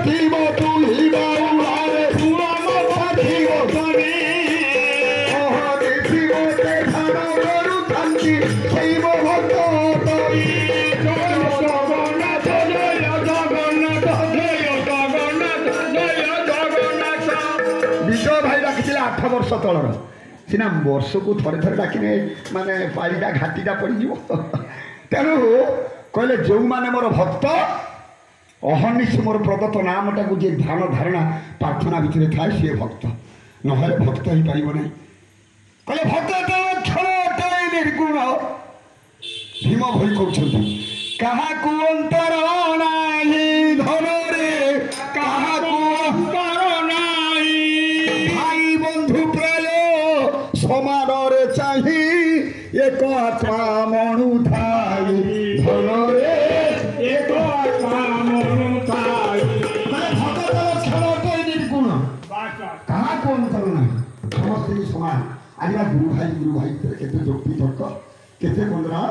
থাকিব তুহি বাউলারে তুয়াম থাকিব তনি দেখিব দেখান গরু থাকি সেইব ভক্ত তরি জগন্নাথ জয় জগন্নাথ জয় জগন্নাথ জয় জগন্নাথ বিজয় ভাই ডাকিছিলে 8 ବର୍ଷ ତଳର ସିନା ବର୍ଷକୁ ଥରେ ଥରେ ଡାକିଲେ ମାନେ ପାଳିଟା ଘାଟିଟା ପଡ଼ିଯିବ ତେଣୁ କହିଲେ ଯେଉଁମାନେ ମୋର ଭକ୍ତ ଅହର୍ନିଶି ମୋର ପ୍ରଦତ୍ତ ନାମଟାକୁ ଯିଏ ଧ୍ୟାନ ଧାରଣା ପ୍ରାର୍ଥନା ଭିତରେ ଥାଏ ସିଏ ଭକ୍ତ ନହେଲେ ଭକ୍ତ ହେଇପାରିବ ନାହିଁ କହିଲେ ଭକ୍ତ କ୍ଷଣ ଅଟଳେ ନିର୍ଗୁଣ ଭୀମ ଭୋଇ କହୁଛନ୍ତି କାହାକୁ ଅନ୍ତର ନାହିଁ ଧନରେ କାହାକୁ ଅନ୍ତର ନାହିଁ ଭାଇ ବନ୍ଧୁ ପ୍ରାୟ ସମାନରେ ଚାହିଁ ଏକ ଆତ୍ମା ମଣୁ ଥାଇ ଧନରେ ଏକ ଆତ୍ମା ମଣୁ ଥାଇ ଭକ୍ତର କ୍ଷଣ ଅଟଳେ ନିର୍ଗୁଣ କାହାକୁ ଅନ୍ତର ନାହିଁ ସମସ୍ତେ ସମାନ ଆଜି ଗୁରୁ ଭାଇ ଭିତରେ କେତେ ଯୁକ୍ତି ତର୍କ କେତେ କନ୍ଦରା